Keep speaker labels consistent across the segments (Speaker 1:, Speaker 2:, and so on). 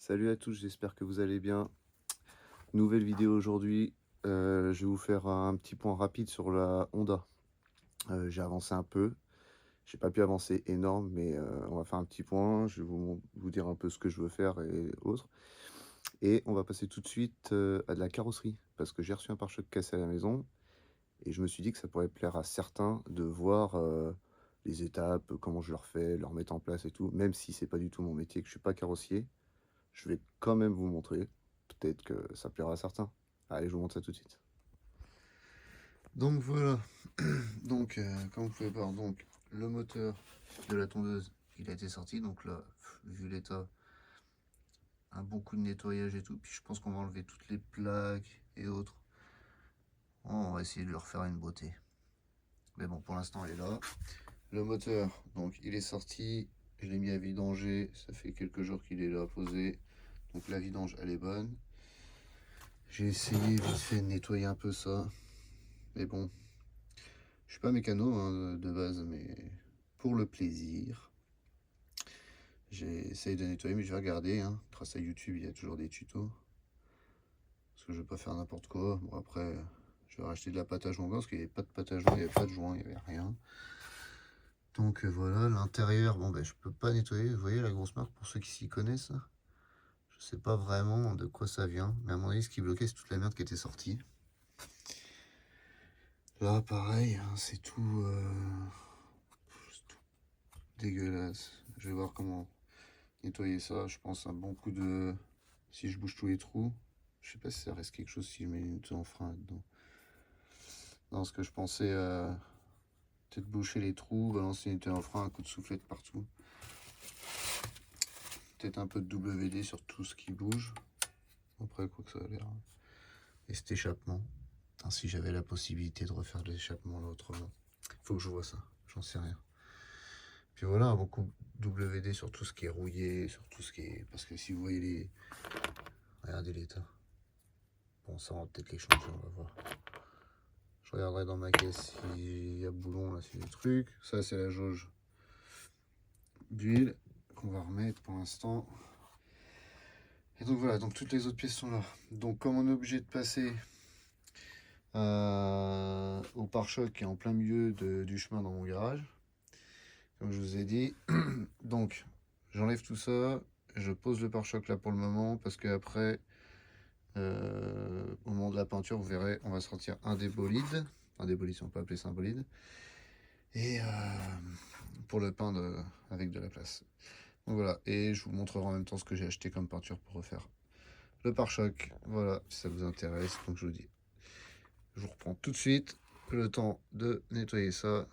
Speaker 1: Salut à tous, j'espère que vous allez bien. Nouvelle vidéo aujourd'hui. Je vais vous faire un petit point rapide sur la Honda. J'ai avancé un peu. J'ai pas pu avancer énorme, mais on va faire un petit point. Je vais vous dire un peu ce que je veux faire et autres. Et on va passer tout de suite à de la carrosserie, parce que j'ai reçu un pare-choc cassé à la maison. Et je me suis dit que ça pourrait plaire à certains de voir les étapes, comment je leur fais, leur mettre en place et tout. Même si c'est pas du tout mon métier, que je suis pas carrossier, je vais quand même vous montrer. Peut-être que ça plaira à certains. Allez, je vous montre ça tout de suite. Donc voilà. Donc, comme vous pouvez voir, donc, le moteur de la tondeuse, il a été sorti. Donc là, vu l'état, un bon coup de nettoyage et tout. Puis je pense qu'on va enlever toutes les plaques et autres. On va essayer de leur faire une beauté. Mais bon, pour l'instant, elle est là. Le moteur, donc, il est sorti. Je l'ai mis à vidanger. Ça fait quelques jours qu'il est là posé. Donc la vidange, elle est bonne. J'ai essayé vite fait de nettoyer un peu ça. Mais bon, je suis pas mécano hein, de base, mais pour le plaisir, j'essaye de nettoyer, mais je vais regarder. Hein. Grâce à YouTube, il y a toujours des tutos. Parce que je veux pas faire n'importe quoi. Bon, après, je vais racheter de la pâte à joint parce qu'il n'y avait pas de pâte à joint, il n'y avait pas de joint, il n'y avait rien. Donc voilà, l'intérieur, bon ben je peux pas nettoyer. Vous voyez la grosse marque pour ceux qui s'y connaissent. Je sais pas vraiment de quoi ça vient, mais à mon avis, ce qui bloquait, c'est toute la merde qui était sortie. Là, pareil, hein, c'est tout dégueulasse. Je vais voir comment nettoyer ça. Je pense un bon coup de... Si je bouge tous les trous, je sais pas si ça reste quelque chose si je mets une unité en frein dedans. Non, ce que je pensais, peut-être boucher les trous, balancer une unité en frein, un coup de soufflette partout. Peut-être un peu de WD sur tout ce qui bouge. Après, quoi que ça a l'air. Et cet échappement. Putain, si j'avais la possibilité de refaire l'échappement là autrement. Faut que je vois ça, j'en sais rien. Puis voilà, un bon coup de WD sur tout ce qui est rouillé, sur tout ce qui est... Parce que si vous voyez les... Regardez l'état. Bon, ça, on va peut-être les changer, on va voir. Je regarderai dans ma caisse s'il y a boulon, là, s'il y a des trucs. Ça, c'est la jauge d'huile qu'on va remettre pour l'instant. Et donc voilà, donc toutes les autres pièces sont là. Donc comme on est obligé de passer au pare-choc qui est en plein milieu du chemin dans mon garage, comme je vous ai dit, donc j'enlève tout ça, je pose le pare-choc là pour le moment parce qu'après, au moment de la peinture, vous verrez, on va sortir un des bolides, si on peut appeler ça un bolide, et pour le peindre avec de la place. Donc voilà, et je vous montrerai en même temps ce que j'ai acheté comme peinture pour refaire le pare-choc. Voilà, si ça vous intéresse. Donc je vous dis, je vous reprends tout de suite le temps de nettoyer ça,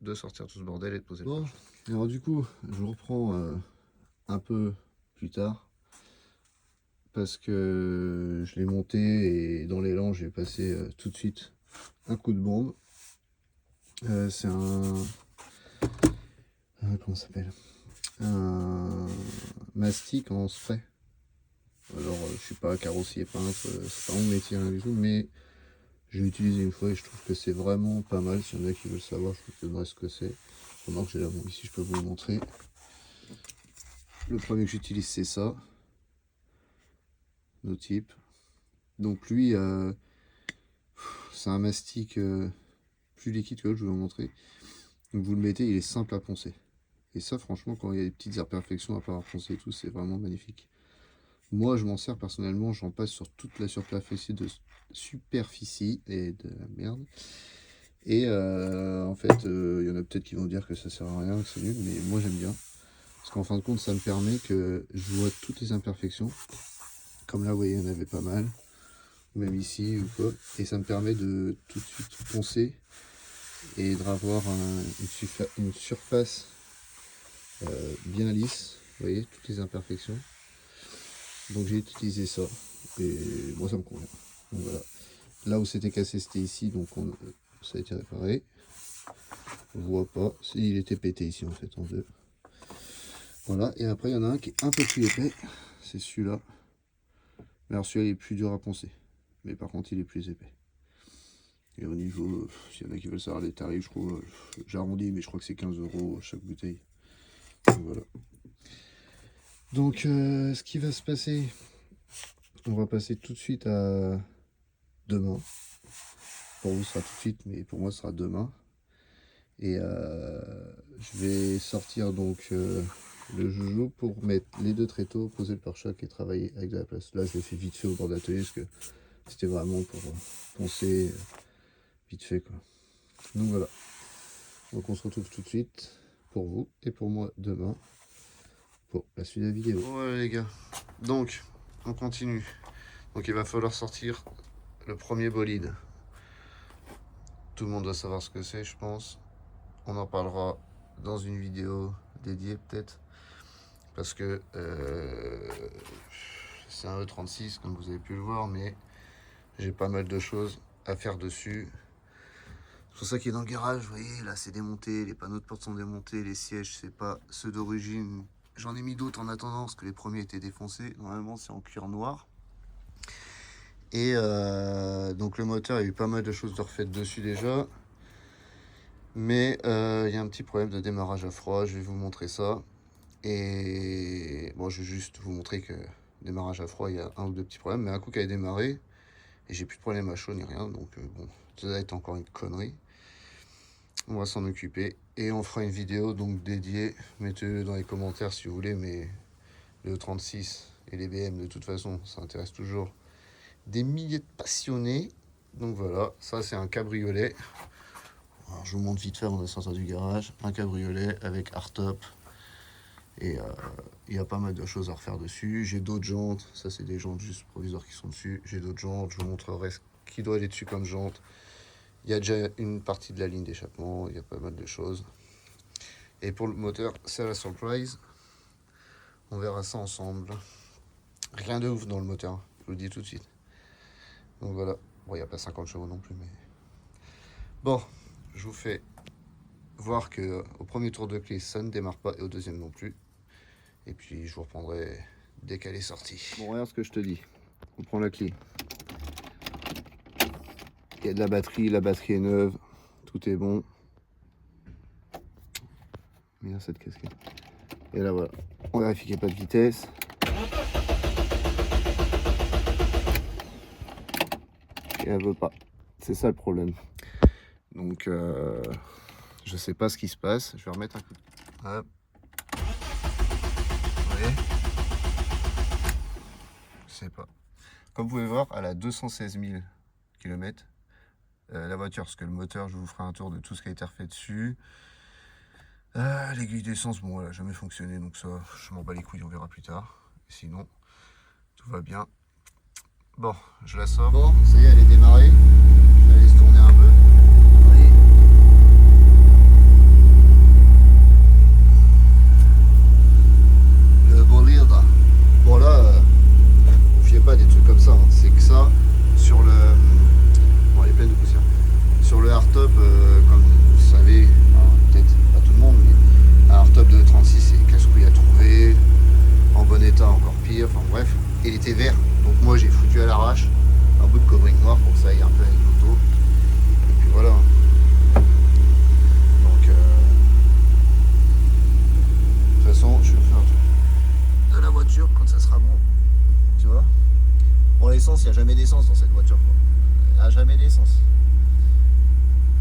Speaker 1: de sortir tout ce bordel et de poser le pare-choc. Alors du coup, je vous reprends un peu plus tard parce que je l'ai monté et dans l'élan, j'ai passé tout de suite un coup de bombe. C'est comment ça s'appelle, un mastic en spray. Alors je suis pas carrossier peintre, c'est pas mon métier rien du tout, mais j'ai utilisé une fois et je trouve que c'est vraiment pas mal. S'il y en a qui veulent savoir, je vous donnerai ce que c'est. Remarque, j'ai là, bon, ici je peux vous le montrer. Le premier que j'utilise c'est ça, No Tip. Donc lui, c'est un mastic plus liquide que l'autre, je vais vous montrer. Donc vous le mettez, il est simple à poncer. Et ça, franchement, quand il y a des petites imperfections à pas avoir poncé et tout, c'est vraiment magnifique. Moi, je m'en sers personnellement, j'en passe sur toute la superficie et de la merde. Et en fait, il y en a peut-être qui vont dire que ça sert à rien, que c'est nul, mais moi j'aime bien. Parce qu'en fin de compte, ça me permet que je vois toutes les imperfections. Comme là, vous voyez, il y en avait pas mal. Même ici ou quoi. Et ça me permet de tout de suite poncer et d'avoir une surface bien lisse. Vous voyez, toutes les imperfections. Donc j'ai utilisé ça. Et moi, ça me convient. Donc voilà. Là où c'était cassé, c'était ici. Donc ça a été réparé. On voit pas. Il était pété ici en fait en deux. Voilà. Et après, il y en a un qui est un peu plus épais. C'est celui-là. Mais alors celui-là, il est plus dur à poncer. Mais par contre, il est plus épais. Et au niveau, s'il y en a qui veulent savoir les tarifs, je crois, j'arrondis, mais je crois que c'est 15 € chaque bouteille. Donc voilà. Donc ce qui va se passer, on va passer tout de suite à demain. Pour vous, ce sera tout de suite, mais pour moi, ce sera demain. Et je vais sortir donc le joujou pour mettre les deux tréteaux, poser le pare-choc et travailler avec de la place. Là, je l'ai fait vite fait au bord d'atelier parce que c'était vraiment pour poncer vite fait, quoi. Donc voilà. Donc on se retrouve tout de suite pour vous et pour moi demain pour la suite de la vidéo. Ouais les gars, donc on continue. Donc il va falloir sortir le premier bolide. Tout le monde doit savoir ce que c'est, je pense. On en parlera dans une vidéo dédiée peut-être. Parce que c'est un E36 comme vous avez pu le voir, mais j'ai pas mal de choses à faire dessus. C'est pour ça qu'il est dans le garage, vous voyez, là c'est démonté, les panneaux de porte sont démontés, les sièges c'est pas ceux d'origine. J'en ai mis d'autres en attendant parce que les premiers étaient défoncés. Normalement c'est en cuir noir. Et donc le moteur, il y a eu pas mal de choses de refaites dessus déjà. Mais il y a un petit problème de démarrage à froid, je vais vous montrer ça. Et bon, je vais juste vous montrer que démarrage à froid, il y a un ou deux petits problèmes. Mais un coup qu'elle est démarré, et j'ai plus de problème à chaud ni rien. Donc bon, ça va être encore une connerie. On va s'en occuper et on fera une vidéo donc dédiée. Mettez-le dans les commentaires si vous voulez, mais le 36 et les BM de toute façon, ça intéresse toujours des milliers de passionnés. Donc voilà, ça c'est un cabriolet. Alors, je vous montre vite fait avant de sortir du garage. Un cabriolet avec hardtop. Et il y a pas mal de choses à refaire dessus. J'ai d'autres jantes. Ça c'est des jantes juste provisoires qui sont dessus. J'ai d'autres jantes. Je vous montrerai ce qui doit aller dessus comme jante. Il y a déjà une partie de la ligne d'échappement. Il y a pas mal de choses. Et pour le moteur, c'est la surprise. On verra ça ensemble. Rien de ouf dans le moteur, je vous le dis tout de suite. Donc voilà. Bon, il n'y a pas 50 chevaux non plus, mais... Bon, je vous fais voir que au premier tour de clé, ça ne démarre pas, et au deuxième non plus. Et puis, je vous reprendrai dès qu'elle est sortie. Bon, regarde ce que je te dis. On prend la clé. Il y a de la batterie est neuve. Tout est bon. Bien cette casquette. Et là, voilà. On vérifie qu'il n'y a pas de vitesse. Et elle veut pas. C'est ça le problème. Donc, je sais pas ce qui se passe. Je vais remettre un coup de... Hop. Vous voyez? Je sais pas. Comme vous pouvez voir, elle a 216 000 km. La voiture, parce que le moteur, je vous ferai un tour de tout ce qui a été refait dessus. L'aiguille d'essence, bon, elle a jamais fonctionné, donc ça, je m'en bats les couilles, on verra plus tard. Sinon, tout va bien. Bon, je la sors. Bon, ça y est, elle est démarrée. Je vais aller se tourner un peu. Vous voyez. Le bolide. Bon là, vous fiez pas des trucs comme ça, hein. C'est que ça, sur le... Bon, elle est pleine de poussière. Sur le hardtop, comme vous savez, peut-être pas tout le monde, mais un hardtop de 36 c'est casse-couille à trouver, en bon état encore pire, enfin bref. Et il était vert, donc moi j'ai foutu à l'arrache un bout de covering noir pour que ça aille un peu avec l'auto. Et puis voilà. Donc de toute façon, je vais faire un truc de la voiture quand ça sera bon. Tu vois. Pour l'essence, il n'y a jamais d'essence dans cette voiture, quoi. Il n'y a jamais d'essence.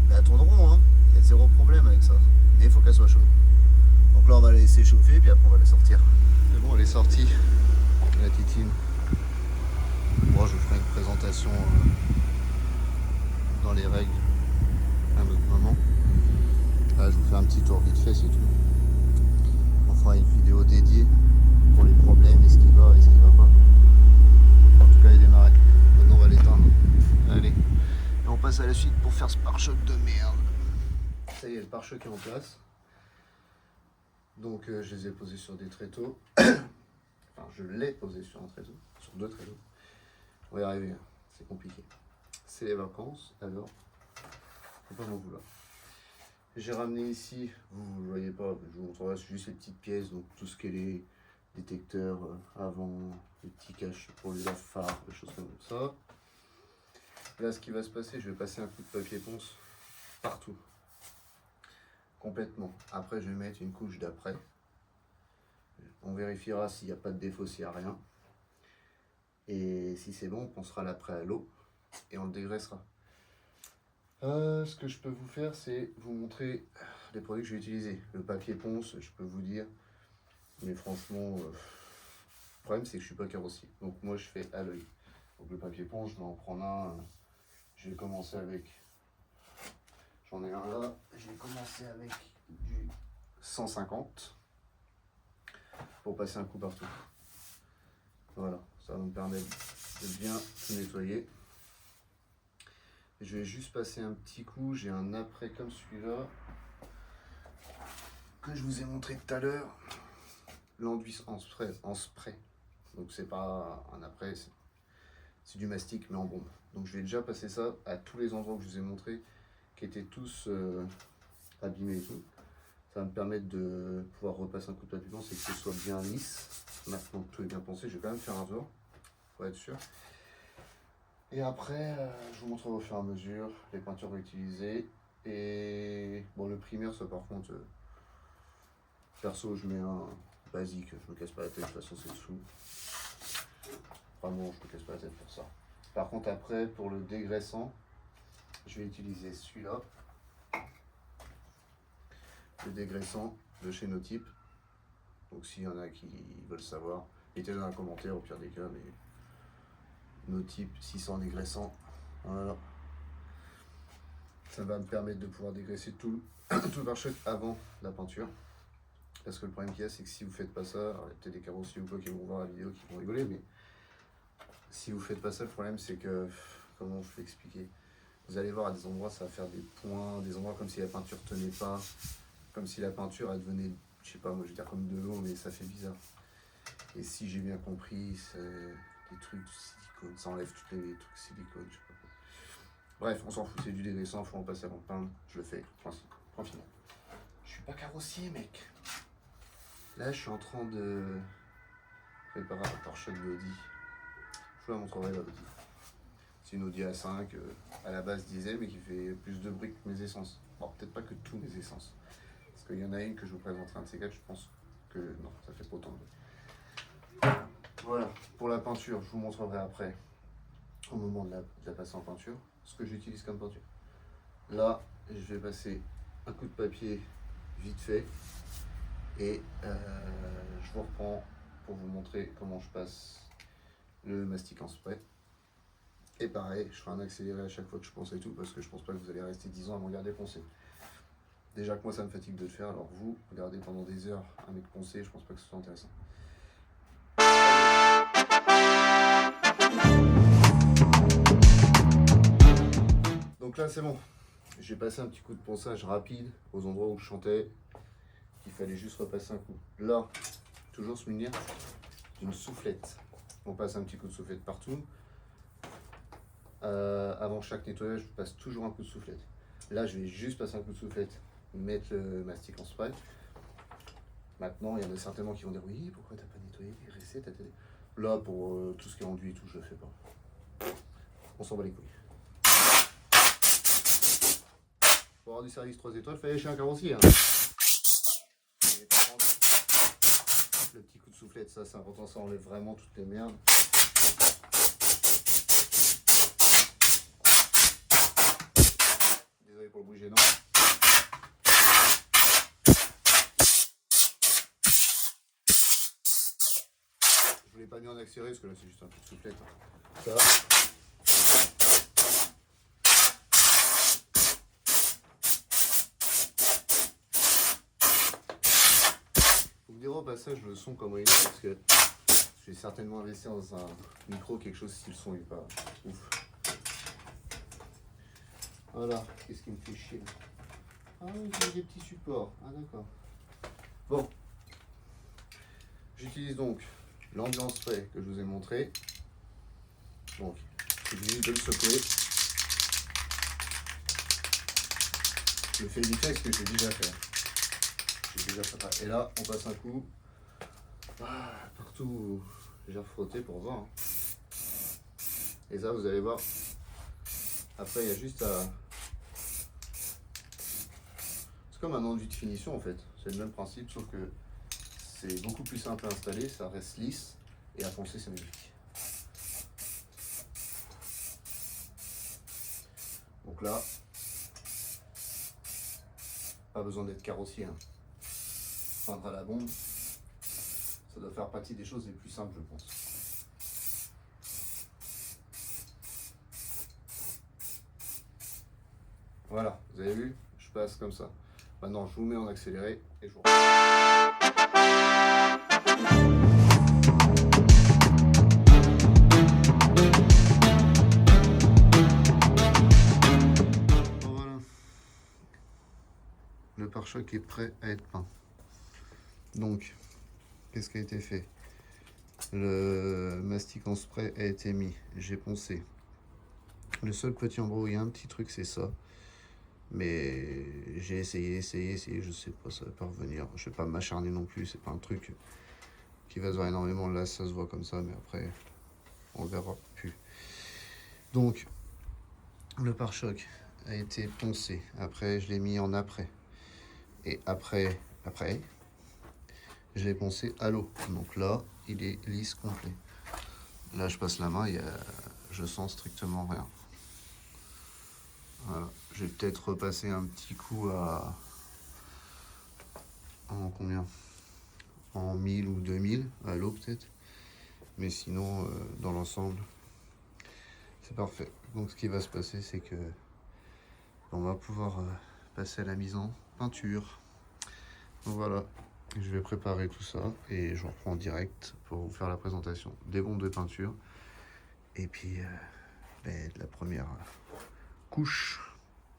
Speaker 1: Mais elles tourneront, hein. Il y a zéro problème avec ça. Mais il faut qu'elle soit chaude. Donc là, on va la laisser chauffer, puis après, on va la sortir. C'est bon, elle est sortie, la titine. Bon, je vous ferai une présentation dans les règles à un autre moment. Là, je vous fais un petit tour vite fait, c'est tout. On fera une vidéo dédiée pour les problèmes, et ce qui va et ce qui va pas. En tout cas, elle est démarrée. Maintenant, on va l'éteindre. Allez. Et on passe à la suite pour faire ce pare-choc de merde. Ça y est, le pare-choc est en place. Donc je les ai posés sur des tréteaux. Enfin, je l'ai posé sur un tréteau, sur deux tréteaux. On va y arriver, c'est compliqué. C'est les vacances, alors faut pas m'en vouloir. J'ai ramené ici, vous ne voyez pas, je vous montrerai juste les petites pièces, donc tout ce qui est les détecteurs avant, les petits caches pour les phares, des choses comme ça. Là, ce qui va se passer, je vais passer un coup de papier ponce partout. Complètement. Après, je vais mettre une couche d'après. On vérifiera s'il n'y a pas de défaut, s'il n'y a rien. Et si c'est bon, on pensera l'après à l'eau et on le dégraissera. Ce que je peux vous faire, c'est vous montrer les produits que je vais utiliser. Le papier ponce, je peux vous dire, mais franchement, le problème c'est que je suis pas carrossier. Donc moi je fais à l'œil. Donc le papier ponce, je vais en prendre un. Je vais commencer avec. J'en ai un là. Je vais commencer avec du 150 pour passer un coup partout. Voilà, ça va me permettre de bien tout nettoyer. Je vais juste passer un petit coup. J'ai un après comme celui-là que je vous ai montré tout à l'heure. L'enduit en spray. Donc c'est pas un après, c'est du mastic mais en bombe. Donc je vais déjà passer ça à tous les endroits que je vous ai montré qui étaient tous abîmés et tout. Ça va me permettre de pouvoir repasser un coup de papier ponce et que ce soit bien lisse. Maintenant que tout est bien pensé, je vais quand même faire un tour pour être sûr. Et après, je vous montrerai au fur et à mesure les peintures utilisées. Et bon, le primaire, ça par contre, perso, je mets un basique, je me casse pas la tête, de toute façon c'est dessous. Vraiment, je me casse pas la tête pour ça. Par contre, après, pour le dégraissant, je vais utiliser celui-là. Le dégraissant de chez Notype. Donc s'il y en a qui veulent savoir, mettez-le dans un commentaire au pire des cas, mais Notype 600 dégraissant. Voilà. Ça va me permettre de pouvoir dégraisser tout le pare-choc avant la peinture. Parce que le problème qu'il y a, c'est que si vous faites pas ça, alors il y a peut-être des carrossiers ou quoi qui vont voir la vidéo qui vont rigoler, mais si vous faites pas ça, le problème c'est que, comment je vais expliquer, vous allez voir à des endroits ça va faire des points, des endroits comme si la peinture tenait pas, comme si la peinture elle devenait, je sais pas, moi je vais dire comme de l'eau, mais ça fait bizarre. Et si j'ai bien compris, c'est des trucs de silicone, ça enlève tous les trucs silicone, je sais pas quoi. Bref, on s'en fout, c'est du dégraissant, faut en passer avant de peindre, je le fais, point final. Je suis pas carrossier, mec. Là, je suis en train de préparer un pare-choc d'Audi. Je vous la montrerai la Audi. C'est une Audi A5, à la base diesel, mais qui fait plus de bruit que mes essences. Bon, peut-être pas que tous mes essences. Parce qu'il y en a une que je vous présenterai un de ces quatre, je pense que non, ça fait pas autant de bruit. Voilà, pour la peinture, je vous montrerai après, au moment de la passer en peinture, ce que j'utilise comme peinture. Là, je vais passer un coup de papier vite fait et je vous reprends pour vous montrer comment je passe le mastic en spray. Et pareil, je ferai un accéléré à chaque fois que je ponce et tout, parce que je pense pas que vous allez rester 10 ans à me regarder poncer. Déjà que moi ça me fatigue de le faire, alors vous, regardez pendant des heures un mec poncer, je pense pas que ce soit intéressant. Donc là c'est bon, j'ai passé un petit coup de ponçage rapide aux endroits où je chantais, qu'il fallait juste repasser un coup. Là, toujours se munir d'une soufflette. On passe un petit coup de soufflette partout. Avant chaque nettoyage, je passe toujours un coup de soufflette. Là, je vais juste passer un coup de soufflette, mettre le mastic en spray. Maintenant, il y en a certainement qui vont dire oui, pourquoi t'as pas nettoyé, dégraissé, Là, pour tout ce qui est enduit et tout, je le fais pas. On s'en bat les couilles. Pour avoir du service 3 étoiles, fallait chez un carrossier. Hein. Le petit coup de soufflette, ça c'est important, ça enlève vraiment toutes les merdes. Désolé pour le bruit gênant. Je voulais pas mis en accéléré parce que là c'est juste un coup de soufflette. Ça. Vous me direz au passage le son comment il est parce que je vais certainement investir dans un micro quelque chose si le son n'est pas ouf. Voilà, qu'est-ce qui me fait chier là? Ah oui, j'ai des petits supports. Ah d'accord. Bon. J'utilise donc l'ambiance spray que je vous ai montré. Donc, il suffit de le secouer. Je le fais vite fait parce que j'ai déjà fait. Et là, on passe un coup. Partout où j'ai refrotté pour voir. Hein. Et ça, vous allez voir. Après, il y a juste à. C'est comme un enduit de finition en fait. C'est le même principe, sauf que c'est beaucoup plus simple à installer, ça reste lisse, et à poncer c'est magnifique. Donc là, pas besoin d'être carrossier, hein. Peindre à la bombe, ça doit faire partie des choses les plus simples, je pense. Voilà, vous avez vu, je passe comme ça. Maintenant, je vous mets en accéléré et je vous... Voilà. Le pare-choc est prêt à être peint. Donc, qu'est-ce qui a été fait? Le mastic en spray a été mis, j'ai poncé. Le seul petit endroit où il y a un petit truc, c'est ça. Mais j'ai essayé, je sais pas, ça va pas revenir. Je vais pas m'acharner non plus, c'est pas un truc qui va se voir énormément. Là, ça se voit comme ça, mais après, on le verra plus. Donc, le pare-choc a été poncé. Après, je l'ai mis en après. Et après, je l'ai poncé à l'eau. Donc là, il est lisse complet. Là, je passe la main, je sens strictement rien. Voilà. Je vais peut-être repasser un petit coup en combien? En 1000 ou 2000 à l'eau peut-être. Mais sinon, dans l'ensemble, c'est parfait. Donc ce qui va se passer, c'est que on va pouvoir passer à la mise en peinture. Donc voilà, je vais préparer tout ça et je reprends en direct pour vous faire la présentation des bombes de peinture et puis de la première couche.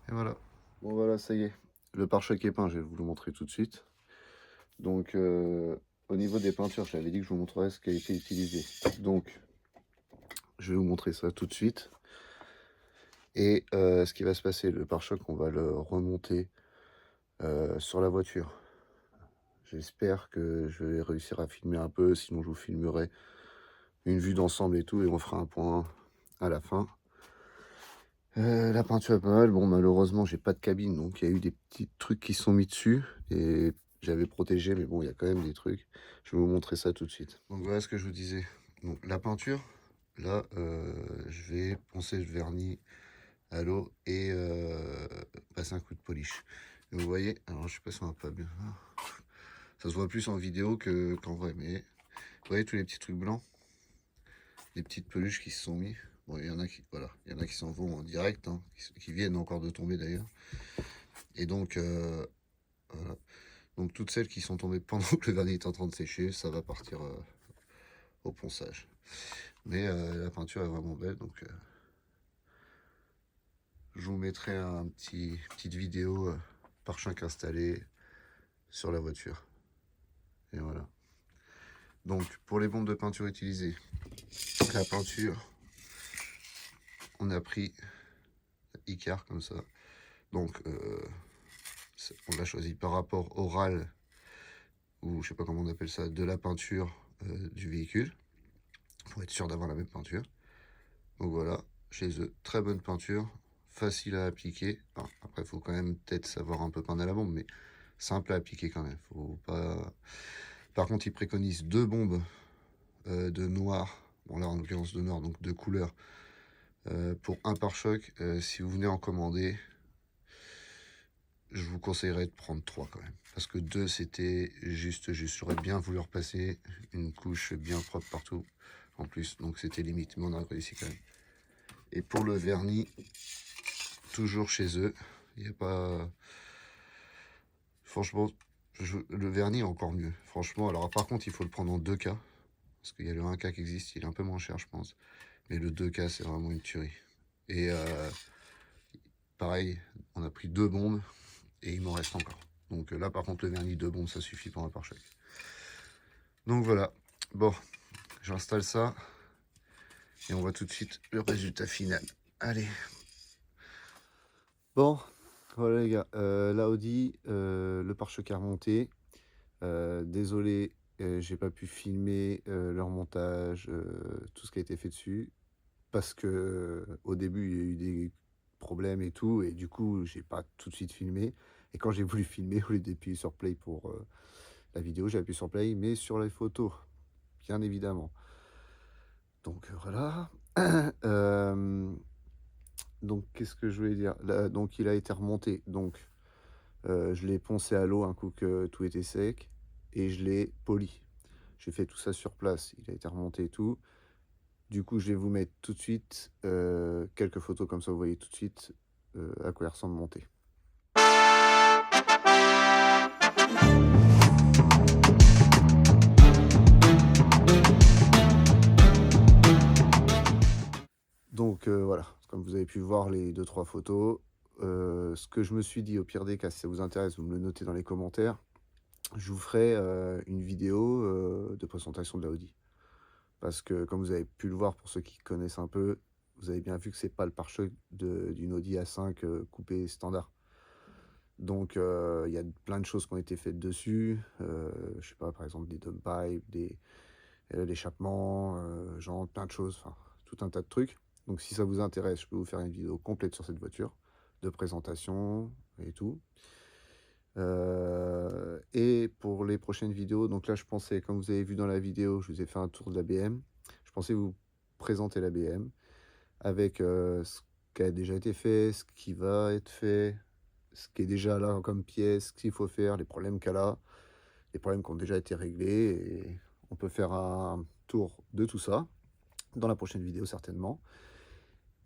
Speaker 1: Et voilà. Bon voilà, ça y est, le pare-choc est peint, je vais vous le montrer tout de suite. Donc au niveau des peintures, j'avais dit que je vous montrerais ce qui a été utilisé. Donc je vais vous montrer ça tout de suite. Et ce qui va se passer, le pare-choc, on va le remonter sur la voiture. J'espère que je vais réussir à filmer un peu, sinon je vous filmerai une vue d'ensemble et tout, et on fera un point à la fin. La peinture est pas mal. Bon, malheureusement, j'ai pas de cabine, donc il y a eu des petits trucs qui sont mis dessus, et j'avais protégé, mais bon, il y a quand même des trucs. Je vais vous montrer ça tout de suite. Donc voilà ce que je vous disais. Donc la peinture, là, je vais poncer le vernis à l'eau et passer un coup de polish. Et vous voyez, alors je sais pas si on va pas bien. Ça se voit plus en vidéo qu'en vrai, mais vous voyez tous les petits trucs blancs, les petites peluches qui se sont mis. Bon, il y en a qui, voilà, il y en a qui s'en vont en direct, hein, qui viennent encore de tomber d'ailleurs. Et donc, voilà. Donc toutes celles qui sont tombées pendant que le vernis est en train de sécher, ça va partir au ponçage. Mais la peinture est vraiment belle, donc je vous mettrai petite vidéo pare-choc installé sur la voiture. Et voilà. Donc pour les bombes de peinture utilisées, la peinture, on a pris Icar comme ça. Donc on l'a choisi par rapport au râle, ou je sais pas comment on appelle ça, de la peinture du véhicule, pour être sûr d'avoir la même peinture. Donc voilà, chez eux, très bonne peinture, facile à appliquer. Enfin, après, il faut quand même peut-être savoir un peu peindre à la bombe, mais simple à appliquer quand même. Faut pas... Par contre, ils préconisent deux bombes de noir, bon là en l'occurrence de noir, donc de couleur, pour un pare-choc. Si vous venez en commander, je vous conseillerais de prendre 3 quand même, parce que 2 c'était juste. J'aurais bien voulu repasser une couche bien propre partout en plus, donc c'était limite, mais on a réussi quand même. Et pour le vernis, toujours chez eux, il n'y a pas... Franchement, le vernis est encore mieux, franchement. Alors par contre, il faut le prendre en 2K, parce qu'il y a le 1K qui existe, il est un peu moins cher je pense, mais le 2K c'est vraiment une tuerie. Et pareil, on a pris 2 bombes, et il m'en reste encore. Donc là par contre le vernis 2 bombes ça suffit pour un pare-choc. Donc voilà, bon, j'installe ça et on voit tout de suite le résultat final. Allez. Bon, voilà les gars, l'Audi, le pare-choc est remonté. Désolé, j'ai pas pu filmer leur montage, tout ce qui a été fait dessus, parce que au début il y a eu des problèmes et tout, et du coup j'ai pas tout de suite filmé. Et quand j'ai voulu filmer, au lieu d'appuyer sur play pour la vidéo, j'ai appuyé sur play, mais sur les photos, bien évidemment. Donc voilà. Hem, donc qu'est-ce que je voulais dire? Là, donc il a été remonté, donc je l'ai poncé à l'eau un coup que tout était sec et je l'ai poli. J'ai fait tout ça sur place, il a été remonté et tout. Du coup, je vais vous mettre tout de suite, quelques photos comme ça vous voyez tout de suite, à quoi il ressemble monté. Donc voilà, comme vous avez pu voir les deux trois photos, ce que je me suis dit, au pire des cas, si ça vous intéresse, vous me le notez dans les commentaires, je vous ferai, une vidéo, de présentation de la Audi. Parce que comme vous avez pu le voir pour ceux qui connaissent un peu, vous avez bien vu que c'est pas le pare-choc d'une Audi A5, coupé standard. Donc il y a plein de choses qui ont été faites dessus, je sais pas, par exemple des downpipes, l'échappement, genre plein de choses, enfin tout un tas de trucs. Donc si ça vous intéresse, je peux vous faire une vidéo complète sur cette voiture, de présentation et tout. Et pour les prochaines vidéos, donc là je pensais, comme vous avez vu dans la vidéo, je vous ai fait un tour de la BM. Je pensais vous présenter la BM avec, ce qui a déjà été fait, ce qui va être fait, ce qui est déjà là comme pièce, ce qu'il faut faire, les problèmes qu'elle a, les problèmes qui ont déjà été réglés et on peut faire un tour de tout ça dans la prochaine vidéo certainement.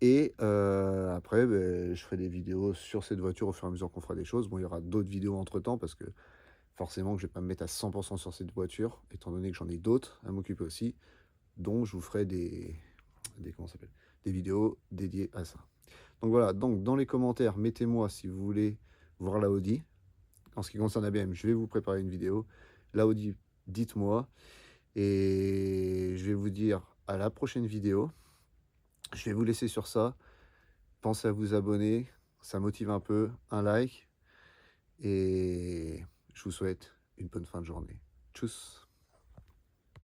Speaker 1: Et après, beh, je ferai des vidéos sur cette voiture au fur et à mesure qu'on fera des choses. Bon, il y aura d'autres vidéos entre temps parce que forcément que je vais pas me mettre à 100 sur cette voiture, étant donné que j'en ai d'autres à m'occuper aussi, dont je vous ferai des comment ça s'appelle? Des vidéos dédiées à ça. Donc voilà, donc dans les commentaires, mettez-moi si vous voulez voir la Audi. En ce qui concerne la BM, je vais vous préparer une vidéo. La Audi, dites-moi et je vais vous dire à la prochaine vidéo. Je vais vous laisser sur ça. Pensez à vous abonner, ça motive un peu, un like et je vous souhaite une bonne fin de journée. Tchuss!